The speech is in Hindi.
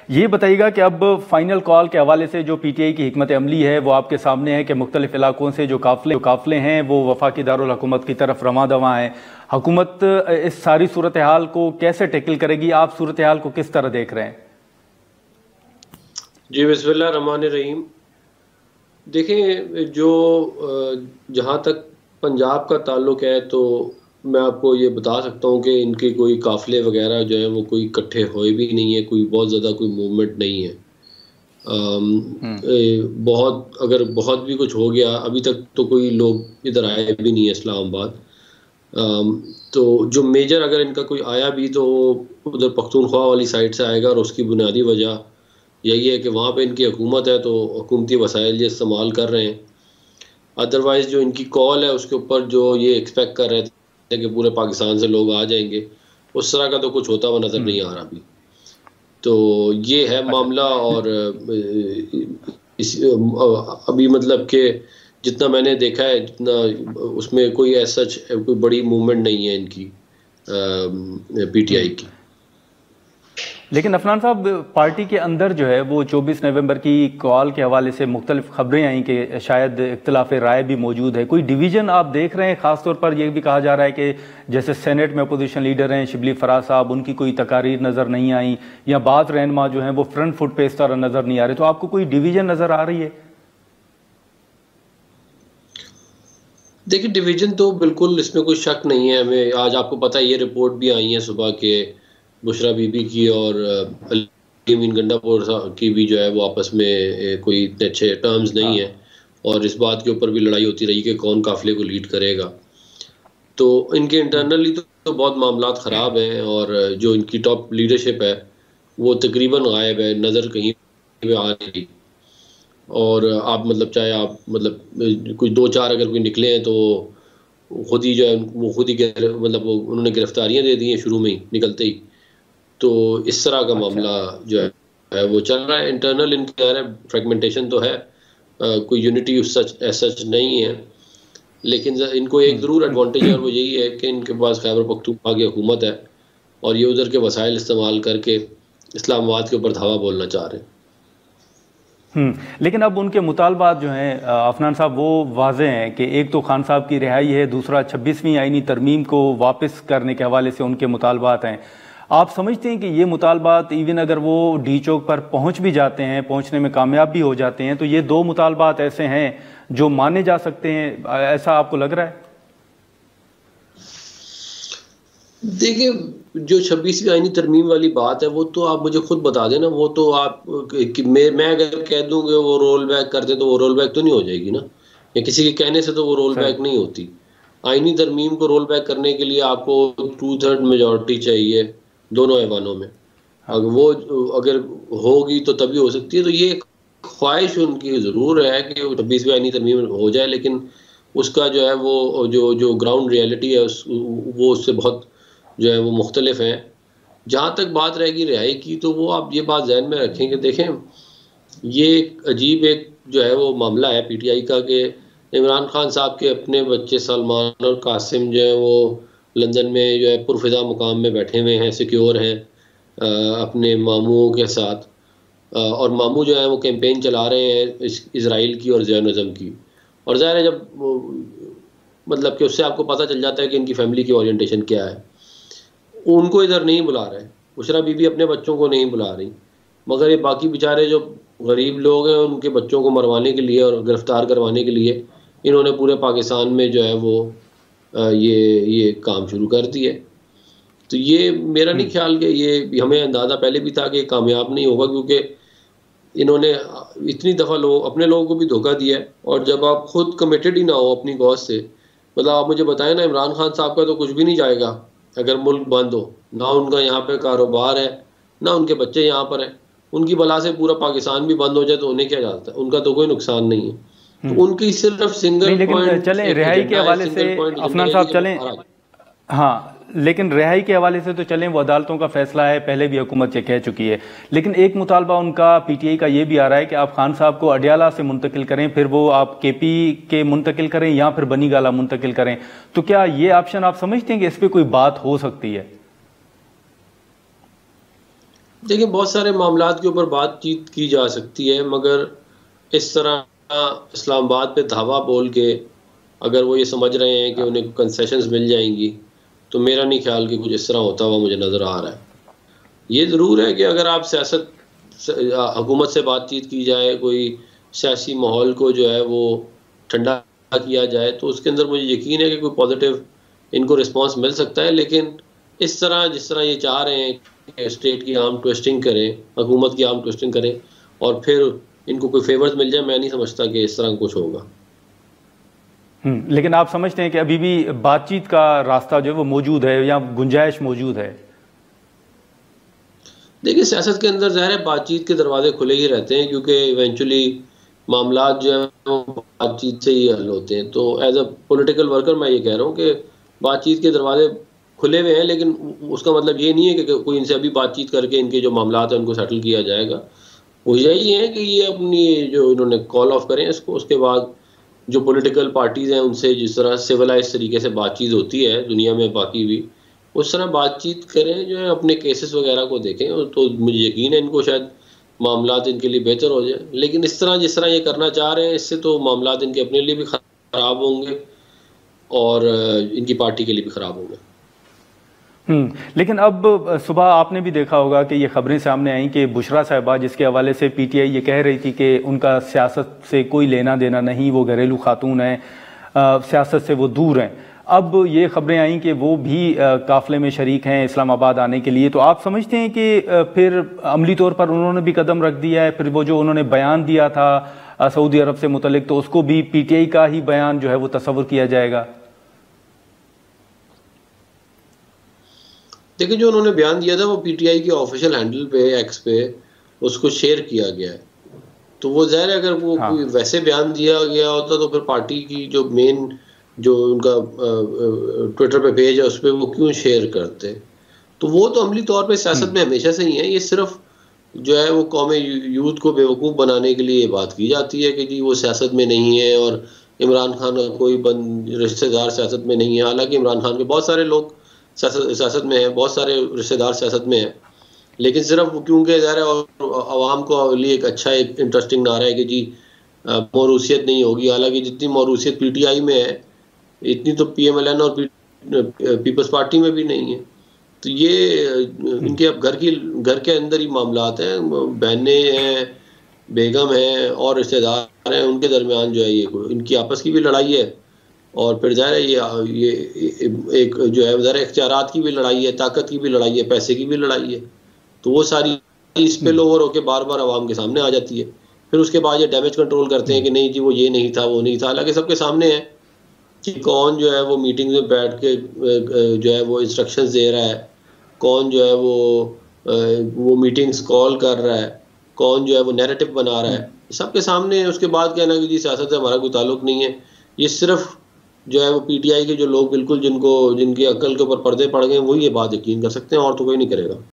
ये बताइएगा कि अब फाइनल कॉल के हवाले से जो पीटीआई की हिकमत अमली है वो आपके सामने है कि मुख्तलिफ इलाकों से जो काफ़िले हैं वो वफाकी दारुल हुकूमत की तरफ रवां दवां हैं। हुकूमत इस सारी सूरत हाल को कैसे टैकल करेगी? आप सूरत हाल को किस तरह देख रहे हैं? जी बिस्मिल्लाह रहमान रहीम। देखें, जो जहाँ तक पंजाब का ताल्लुक है तो मैं आपको ये बता सकता हूँ कि इनके कोई काफ़िले वगैरह जो है वो कोई इकट्ठे हुए भी नहीं है, कोई बहुत ज़्यादा कोई मूवमेंट नहीं है। बहुत अगर बहुत भी कुछ हो गया अभी तक तो कोई लोग इधर आए भी नहीं है इस्लामाबाद। तो जो मेजर अगर इनका कोई आया भी तो उधर पख्तूनख्वा वाली साइड से आएगा, और उसकी बुनियादी वजह यही है कि वहाँ पे इनकी हुकूमत है तो हुकूमती वसाइल ये इस्तेमाल कर रहे हैं। अदरवाइज़ जो इनकी कॉल है उसके ऊपर जो ये एक्सपेक्ट कर रहे थे कि पूरे पाकिस्तान से लोग आ जाएंगे, उस तरह का तो कुछ होता हुआ नज़र नहीं आ रहा अभी। तो ये है अच्छा। मामला। और अभी मतलब कि जितना मैंने देखा है, जितना उसमें कोई ऐसा कोई बड़ी मूवमेंट नहीं है इनकी पीटीआई की। लेकिन अफनान साहब, पार्टी के अंदर जो है वो 24 नवंबर की कॉल के हवाले से मुख्तलिफ खबरें आई कि शायद इख्तिलाफ राय भी मौजूद है। कोई डिवीज़न आप देख रहे हैं? ख़ासतौर पर यह भी कहा जा रहा है कि जैसे सेनेट में अपोजिशन लीडर हैं शिबली फराज साहब, उनकी कोई तकारीर नज़र नहीं आई, या बात रहनुमा जो हैं वो फ्रंट फुट पे इस तरह नज़र नहीं आ रहे। तो आपको कोई डिवीज़न नज़र आ रही है? देखिए, डिवीज़न तो बिल्कुल इसमें कोई शक नहीं है। हमें आज आपको पता है ये रिपोर्ट भी आई है सुबह के बुशरा बीबी की और अमीन गंडापुर की भी जो है वो आपस में कोई इतने अच्छे टर्म्स नहीं है, और इस बात के ऊपर भी लड़ाई होती रही कि कौन काफिले को लीड करेगा। तो इनके इंटरनली तो बहुत मामलात ख़राब हैं, और जो इनकी टॉप लीडरशिप है वो तकरीबन गायब है, नज़र कहीं पे आ रही। और आप मतलब चाहे आप मतलब कुछ दो चार अगर कोई निकले हैं तो खुद ही जो है वो खुद ही मतलब वो उन्होंने गिरफ्तारियां दे दी हैं शुरू में ही निकलते ही। तो इस तरह का अच्छा। मामला जो है वो चल रहा है। इंटरनल इनके फ्रेगमेंटेशन तो है, कोई यूनिटी उस सच सच नहीं है। लेकिन इनको एक ज़रूर एडवांटेज है, और वो यही है कि इनके पास खैबर पख्तूनख्वा की हुकूमत है, और ये उधर के वसाइल इस्तेमाल करके इस्लामाबाद के ऊपर धावा बोलना चाह रहे हैं। लेकिन अब उनके मुतालबात जो हैं अफनान साहब वो वाज़े हैं कि एक तो खान साहब की रिहाई है, दूसरा 26वीं आईनी तरमीम को वापस करने के हवाले से उनके मुतालबात हैं। आप समझते हैं कि ये मुतालबात इवन अगर वो डी चौक पर पहुंच भी जाते हैं, पहुंचने में कामयाब भी हो जाते हैं, तो ये दो मुतालबात ऐसे हैं जो माने जा सकते हैं, ऐसा आपको लग रहा है? देखिए, जो 26वीं आईनी तरमीम वाली बात है वो तो आप मुझे खुद बता देना। वो तो आप कि मैं अगर कह दूंगा वो रोल बैक कर दे तो वो रोल बैक तो नहीं हो जाएगी ना, या किसी के कहने से तो वो रोल सही। बैक नहीं होती। आईनी तरमीम को रोल बैक करने के लिए आपको 2/3 मेजॉरिटी चाहिए दोनों ऐवानों में। हाँ। अगर होगी तो तभी हो सकती है। तो ये ख्वाहिश उनकी ज़रूर है कि 26वीं आईनी तरमीम हो जाए, लेकिन उसका जो है वो जो जो ग्राउंड रियलिटी है वो उससे बहुत जो है वो मुख्तलिफ हैं। जहाँ तक बात रहेगी रिहाई की, तो वो आप ये बात जहन में रखें कि देखें, ये एक अजीब एक जो है वो मामला है पीटीआई का कि इमरान खान साहब के अपने बच्चे सलमान और कासिम जो है वो लंदन में जो है पुरफिदा मुकाम में बैठे हुए हैं, सिक्योर हैं अपने मामूओं के साथ। और मामू जो है वो कैंपेन चला रहे हैं इसराइल की और ज़ियोनिज़्म की। और ज़ाहिर है जब मतलब कि उससे आपको पता चल जाता है कि इनकी फैमिली की ओरिएंटेशन क्या है। उनको इधर नहीं बुला रहे, बुशरा बीबी अपने बच्चों को नहीं बुला रही, मगर ये बाकी बेचारे जो गरीब लोग हैं उनके बच्चों को मरवाने के लिए और गिरफ्तार करवाने के लिए इन्होंने पूरे पाकिस्तान में जो है वो ये काम शुरू कर दिया। तो ये मेरा नहीं ख्याल कि ये हमें अंदाज़ा पहले भी था कि कामयाब नहीं होगा, क्योंकि इन्होंने इतनी दफ़ा लोग अपने लोगों को भी धोखा दिया है। और जब आप खुद कमिटेड ही ना हो अपनी कॉज से, मतलब आप मुझे बताएं ना, इमरान खान साहब का तो कुछ भी नहीं जाएगा अगर मुल्क बंद हो। ना उनका यहाँ पे कारोबार है, ना उनके बच्चे यहाँ पर हैं। उनकी बला से पूरा पाकिस्तान भी बंद हो जाए तो उन्हें क्या जाता है, उनका तो कोई नुकसान नहीं है। तो उनकी सिर्फ नहीं, सिंगल लेकिन पॉइंट चलें एक रिहाई के एजेंडा है, हवाले से सिंगल पॉइंट एजेंडा अफनान ये है साहब कि चलें। बाहर आ जाए। हाँ, लेकिन रिहाई के हवाले से तो चलें, वो अदालतों का फैसला है, पहले भी हुकूमत ये कह चुकी है। लेकिन एक मुतालबा उनका पीटीआई का ये भी आ रहा है कि आप खान साहब को अडियाला से मुंतकिल करें, फिर वो आप केपी के मुंतकिल करें, या फिर बनीगाला मुंतकिल करें। तो क्या ये ऑप्शन आप समझते हैं कि इस पर कोई बात हो सकती है? देखिए, बहुत सारे मामलात के ऊपर बातचीत की जा सकती है, मगर इस तरह इस्लामाबाद पे धावा बोल के अगर वो ये समझ रहे हैं कि उन्हें कंसेशंस मिल जाएंगी, तो मेरा नहीं ख्याल कि कुछ इस तरह होता हुआ मुझे नज़र आ रहा है। ये ज़रूर है कि अगर आप हुकूमत से बातचीत की जाए, कोई सियासी माहौल को जो है वो ठंडा किया जाए, तो उसके अंदर मुझे यकीन है कि कोई पॉजिटिव इनको रिस्पांस मिल सकता है। लेकिन इस तरह जिस तरह ये चाह रहे हैं कि स्टेट की आर्म ट्विस्टिंग करें, हुकूमत की आर्म ट्विस्टिंग करें और फिर इनको कोई फेवर्स मिल जाए, मैं नहीं समझता कि इस तरह कुछ होगा। लेकिन आप समझते हैं कि अभी भी बातचीत का रास्ता जो है वो मौजूद है या गुंजाइश मौजूद है? देखिए, सियासत के अंदर ज़ाहिर है बातचीत के दरवाजे खुले ही रहते हैं, क्योंकि इवेंचुअली मामलात जो है वो बातचीत से ही हल होते हैं। तो एज अ पॉलिटिकल वर्कर मैं ये कह रहा हूँ कि बातचीत के दरवाजे खुले हुए हैं, लेकिन उसका मतलब ये नहीं है कि कोई इनसे अभी बातचीत करके इनके जो मामलात हैं उनको सेटल किया जाएगा। वो यही है कि ये अपनी जो इन्होंने कॉल ऑफ करें इसको, उसके बाद जो पॉलिटिकल पार्टीज़ हैं उनसे जिस तरह सिविलाइज तरीके से बातचीत होती है दुनिया में बाकी भी, उस तरह बातचीत करें, जो है अपने केसेस वगैरह को देखें, और तो मुझे यकीन है इनको शायद मामलात इनके लिए बेहतर हो जाए। लेकिन इस तरह जिस तरह ये करना चाह रहे हैं, इससे तो मामलात इनके अपने लिए भी ख़राब होंगे और इनकी पार्टी के लिए भी ख़राब होंगे। लेकिन अब सुबह आपने भी देखा होगा कि ये खबरें सामने आई कि बुशरा साहिबा, जिसके हवाले से पीटीआई ये कह रही थी कि उनका सियासत से कोई लेना देना नहीं, वो घरेलू खातून हैं, सियासत से वो दूर हैं। अब ये खबरें आई कि वो भी काफ़िले में शरीक हैं इस्लामाबाद आने के लिए। तो आप समझते हैं कि फिर अमली तौर पर उन्होंने भी कदम रख दिया है? फिर वो जो उन्होंने बयान दिया था सऊदी अरब से मुतल्लिक, तो उसको भी पीटीआई का ही बयान जो है वो तस्वुर किया जाएगा? देखिए, जो उन्होंने बयान दिया था वो पीटीआई के ऑफिशियल हैंडल पे, एक्स पे उसको शेयर किया गया है। तो वो ज़ाहिर है, अगर वो हाँ। कोई वैसे बयान दिया गया होता तो फिर पार्टी की जो मेन जो उनका ट्विटर पे पेज है उस पर वो क्यों शेयर करते। तो वो तो अमली तौर पे सियासत में हमेशा से ही है। ये सिर्फ जो है वो कौमी यूथ को बेवकूफ़ बनाने के लिए ये बात की जाती है कि जी वो सियासत में नहीं है और इमरान खान का कोई रिश्तेदार सियासत में नहीं है। हालांकि इमरान खान के बहुत सारे लोग सियासत में हैं, बहुत सारे रिश्तेदार सियासत में हैं, लेकिन सिर्फ क्योंकि ज़ाहिर है और आवाम को लिए एक अच्छा एक इंटरेस्टिंग नारा है कि जी मौरूसियत नहीं होगी। हालांकि जितनी मौरूसियत पीटीआई में है, इतनी तो पीएमएलएन और पीपल्स पार्टी में भी नहीं है। तो ये इनके अब घर के अंदर ही मामलात हैं, बहनें हैं, बेगम हैं और रिश्तेदार हैं, उनके दरमियान जो है ये इनकी आपस की भी लड़ाई है। और फिर ज़ाहिर है ये एक जो है ज़ाहिर इख्तियारात की भी लड़ाई है, ताकत की भी लड़ाई है, पैसे की भी लड़ाई है। तो वो सारी स्पिल ओवर होकर बार बार आवाम के सामने आ जाती है। फिर उसके बाद ये डैमेज कंट्रोल करते हैं कि नहीं जी वो ये नहीं था, वो नहीं था। हालांकि सबके सामने है कि कौन जो है वो मीटिंग में बैठ के जो है वो इंस्ट्रक्शंस दे रहा है, कौन जो है वो मीटिंग्स कॉल कर रहा है, कौन जो है वो नैरेटिव बना रहा है, सबके सामने है। उसके बाद कहना कि जी सियासत से हमारा कोई ताल्लुक नहीं है, ये सिर्फ जो है वो पीटीआई के जो लोग बिल्कुल जिनकी अक्ल के ऊपर पर्दे पड़ गए वही ये बात यकीन कर सकते हैं, और तो कोई नहीं करेगा।